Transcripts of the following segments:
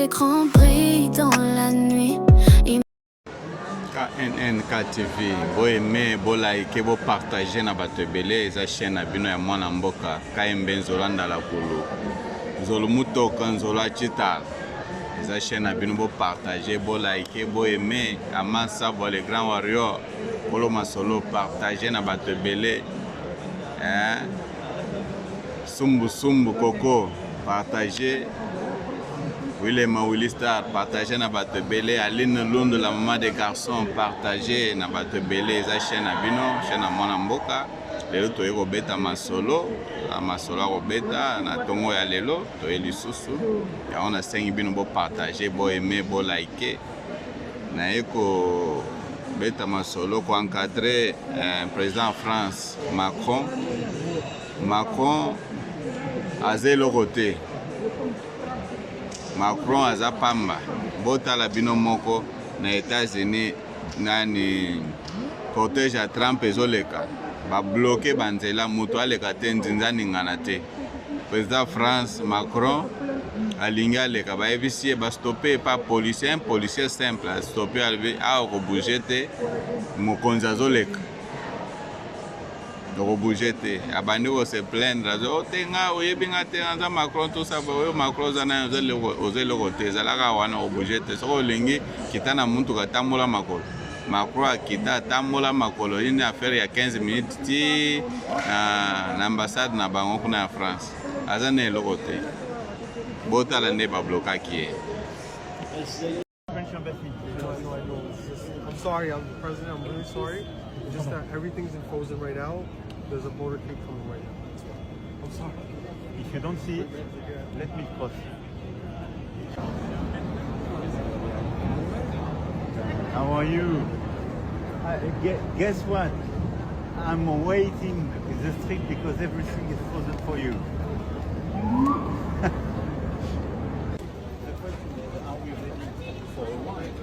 écrans brillent dans la nuit. KNNK TV, vous aimez, vous likez, vous partagez na bato ebele eza chaîne na bino ya mwana mboka KMB Nzolanda la Kulu. Nzolo mutoka Nzolo Chita. Eza chaîne na bino vous partagez, vous likez, vous aimez, Amasa bo le grand warrior, Polo Masolo partagez na bato ebele. Sumbu Sumbu Koko partagez. Willem Willy Star, partagez na bato belé. Aline Lund, la maman des garçons, partagez na bato belé. Eza chaîne na bino, chaîne na mwana mboka. Lelo toye robeta masolo, masolo robeta na tongo ya lelo, toye lisusu. Ya on a sengi bino bo partager, bo aimer, bo liker. Na eko beta masolo ko encadrer président France Macron. Macron azelo côté. Macron aza pamba bota la bino moko na États-Unis nani cortège à Trump ezoleka ba bloquer banzela muto aleka te nzinza ningana te président France Macron alinga aleka ba evisie ba stopper pas policier un policier simple a stopper a rebouger te mokonzi azoleka rebouger te abandi ko se plaindre o tenga oyebi nga te nza Macron tout ça oyo Macron zana ozele kote zalaka wana rebouger te soko lingi kitana muntu katambola makolo Macron kita tambola makolo ini affaire ya 15 minutes ti na ambassade na bango kuna ya France azana eloko te botala nde ba bloka ki I'm sorry, I'm the president. I'm really sorry. Just that everything's in frozen right now. There's a motorcade coming right now. I'm sorry. If you don't see it, let me cross. How are you? Guess what? I'm waiting in the street because everything is frozen for you. Are we ready for a wine?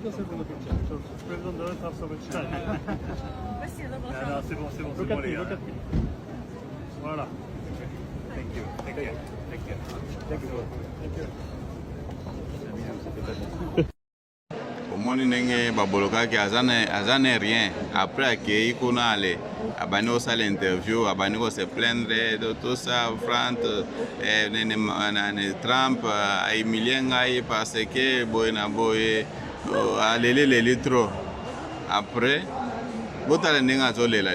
Let's have a look at you. President does have so much time. Non, c'est bon, Look at me, look at me. Voilà. Thank you. Take care. Take care. Thank you. Thank you. omoni ndenge babolokaki azane rien après akei kuna ale abandi kosala interview abandi kose plaindre de tout ça France Trump ahumilie ngai parce que boye na boye aleleleli trop après botala ndenge azolela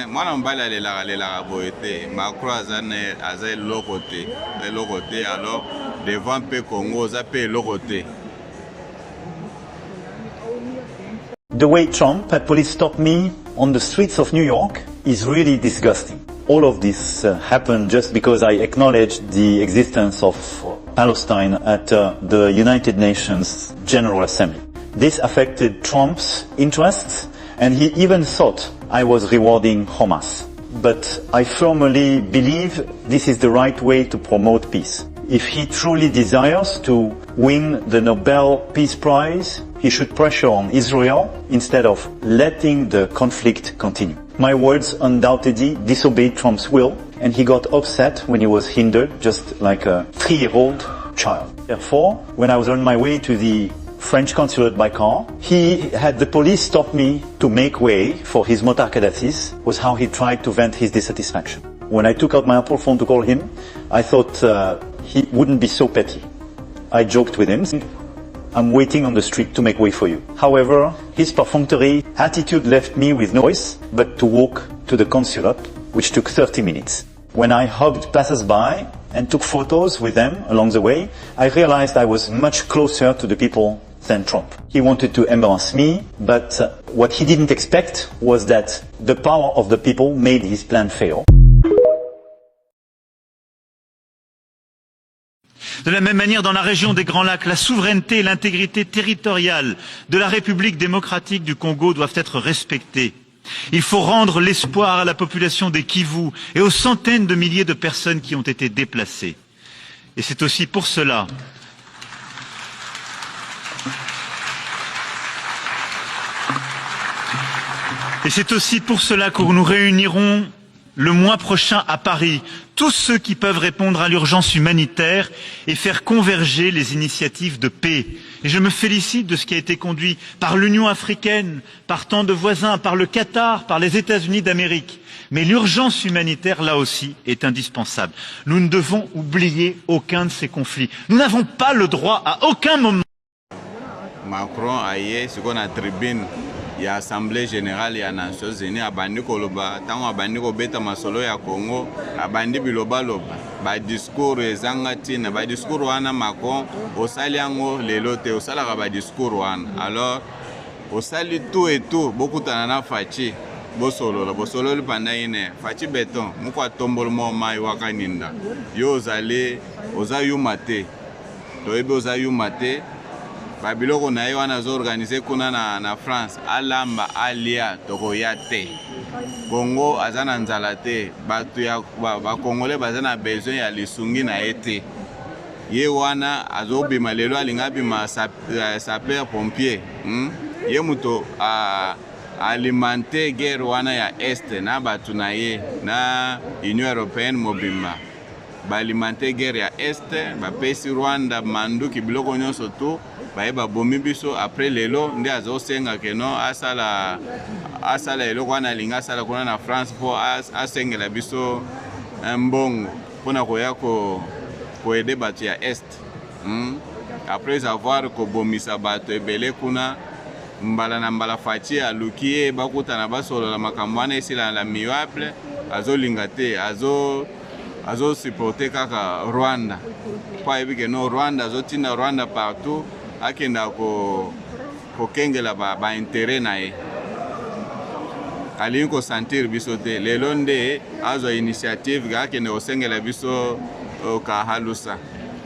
mwana mobali alelaka boye te Macron aza eloko te alors devant mpe Congo oza mpe eloko te. The way Trump had police stop me on the streets of New York is really disgusting. All of this happened just because I acknowledged the existence of Palestine at the United Nations General Assembly. This affected Trump's interests, and he even thought I was rewarding Hamas. But I firmly believe this is the right way to promote peace. If he truly desires to win the Nobel Peace Prize, he should pressure on Israel instead of letting the conflict continue. My words undoubtedly disobeyed Trump's will, and he got upset when he was hindered, just like a 3-year-old child. Therefore, when I was on my way to the French consulate by car, he had the police stop me to make way for his motar Kadhafi's, was how he tried to vent his dissatisfaction. When I took out my Apple phone to call him, I thought he wouldn't be so petty. I joked with him, I'm waiting on the street to make way for you. However, his perfunctory attitude left me with no choice but to walk to the consulate, which took 30 minutes. When I hugged passers-by and took photos with them along the way, I realized I was much closer to the people than Trump. He wanted to embarrass me, but what he didn't expect was that the power of the people made his plan fail. De la même manière, dans la région des Grands Lacs, la souveraineté et l'intégrité territoriale de la République démocratique du Congo doivent être respectées. Il faut rendre l'espoir à la population des Kivu et aux centaines de milliers de personnes qui ont été déplacées. Et c'est aussi pour cela que nous réunirons le mois prochain à Paris tous ceux qui peuvent répondre à l'urgence humanitaire et faire converger les initiatives de paix. Et je me félicite de ce qui a été conduit par l'Union africaine, par tant de voisins, par le Qatar, par les États-Unis d'Amérique. Mais l'urgence humanitaire, là aussi, est indispensable. Nous ne devons oublier aucun de ces conflits. Nous n'avons pas le droit à aucun moment. Macron a eu ce qu'on a tribune. Il y a l'Assemblée générale ya Nations Unies abandi koloba tango abandi kobeta masolo ya Congo abandi biloba loba ba discours ezanga tina ba discours wana Macron osali yango lelo te osala ka ba discours wana alors osali tout et tout beaucoup tanana fachi bosolo panda ine fachi beton mukwa tombolo mo mai wakaninda yo ozali ozayumate toyebe ozayumate babiloko na ye wana azoorganize kuna na France alamba alia tokoya te Congo aza na nzala te bato ya bakongole baza na besoin ya lisungi na ye te ye wana azobima lelo alinga bima sapeur pompier ye muto alimenter guerre wana ya este na bato na ye na Union Européenne mobimba balimenter guerre ya este bapesi Rwanda manduki biloko nyonso to baeba bomi biso après lelo nde azosenga keno asala eloko wana linga asala kuna na France po asengela biso mbongo pona koya koede bato ya est après avoir kobomisa bato ebele kuna mbala na mbala fachi aluki ye bakutana basolola makambo wana esila la miable azolinga te azo supporter kaka Rwanda pa ebike no Rwanda azotinda Rwanda partout akenda kokengela ba intérêt na ye alingi kosentir biso te lelo nde azwa initiative akende kosengela biso kahalusa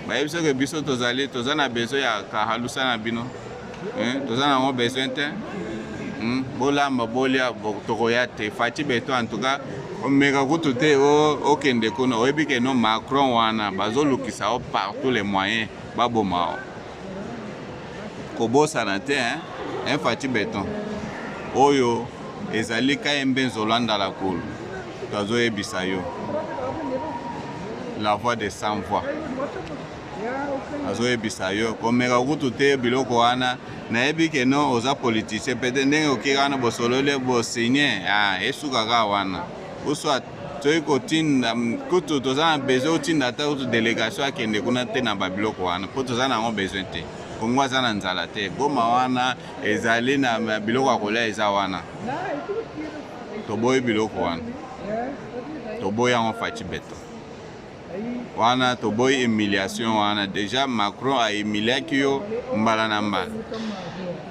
bayebiso ke biso toza na besoin ya kahalusa na bino toza nango besoin te bolamba bolia tokoya te faci beto en tout cas omeka kutu te okende kuna oyebi ke no Macron wana bazolukisa o partout les moyens baboma o kobosana te faci beton oyo ezali kayembe nzolanda la kulu tozoyebisa yo la voix de sans voix azoyebisa yo komeka kutu te biloko wana nayebi ke no oza politicien pete ndenge okeka wana bosolole bosigné esukaka wana uswa toyi kotinda kutu toza na besoin otinda ata kutu délégation akende kuna te na babiloko wana po toza nango besoin te Kongo aza na nzala te goma wana ezali na biloko ya kolia eza wana toboyi biloko wana toboyi yango faci beto wana toboyi humiliation wana déjà Macron a humiliaki yo mbala na mbala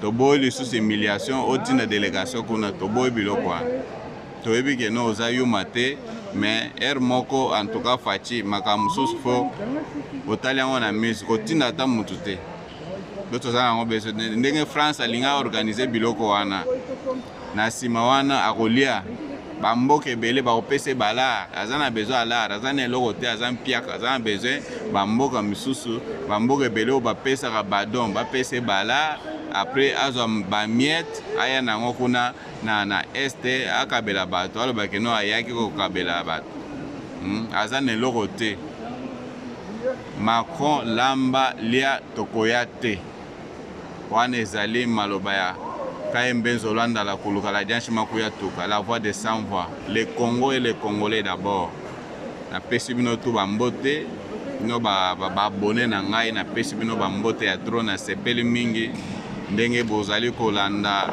toboyi lisusu humiliation otinda délégation kuna toboyi biloko wana toyebi ke no oza yuma te mais air moko en tout cas faci makambo mosusu fo otali yango na misi kotinda ata mutu te toza nango beso ndenge France alinga organiser biloko wana na nsima wana akolia bamboka ebele bakopesa balar aza na besoin alar aza na eloko te aza mpiaka aza na besoin bamboka misusu bamboka ebele oyo bapesaka badon bapesa balar après azwa bamiete aya nango kuna na este akabela bato alobaki no ayaki kokabela bato aza na eloko te Macron lamba lia tokoya te wana ezali maloba ya kayembe nzolanda la kuluka la dianche makuya tuka la voix de sans voix les Congo et les Congolais d'abord na pesi bino tu bambote no ba abonné na ngai na pesi bino bambote ya trop na sepeli mingi ndenge bozali kolanda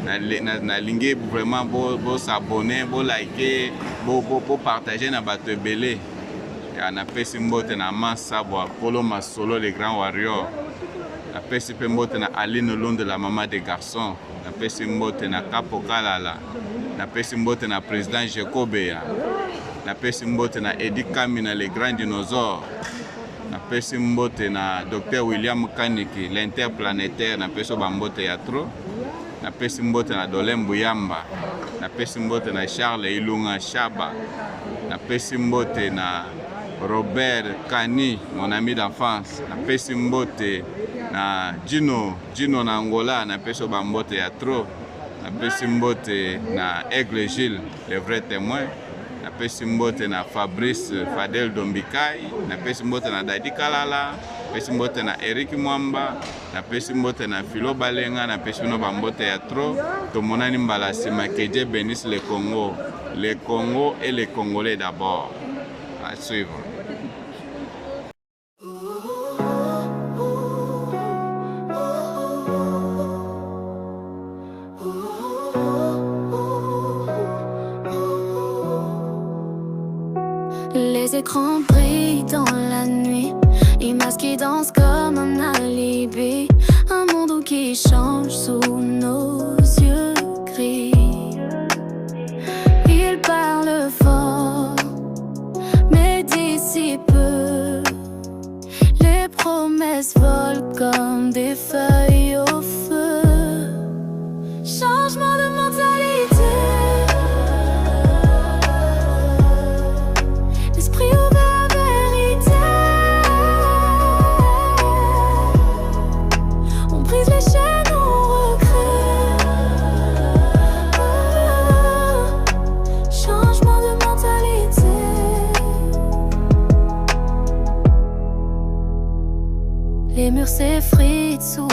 na lingi vraiment bo s'abonner bo liker bo partager na bato ebele ya na pesi mbote na Masabwa Polo Masolo les grands warriors na pesi pe mbote na Aline Lunde la maman des garçons na pesi mbote na Capo Kalala na pesi mbote na président Jekobeya na pesi mbote na Edi Kamina les grands dinosaures na pesi mbote na Dr William Kaniki l'interplanétaire na pesi bambote ya tro na pesi mbote na Dolembu Yamba na pesi mbote na Charles Ilunga Shaba na pesi mbote na Robert Kani, mon ami d'enfance, na pesi mbote na Gino na Angola, na peso bambote ya trop, na pesi mbote na Aigle Gilles, le vrai témoin, napesi mbote na Fabrice Fadel Dombikai, napesi mbote na Dadi Kalala, napesi mbote na Eric Mwamba, napesi mbote na Philo Balenga, napesi no bambote ya tro. Tomonani mbala sima que Dieu bénisse le Congo et les Congolais d'abord. À suivre. Les écrans brillent dans la nuit, images qui dansent comme un alibi. Un monde qui change sous nos yeux gris. Ils parlent fort, mais d'ici peu, les promesses volent comme des feuilles au feu. Changement de mentalité. Les murs s'effritent sous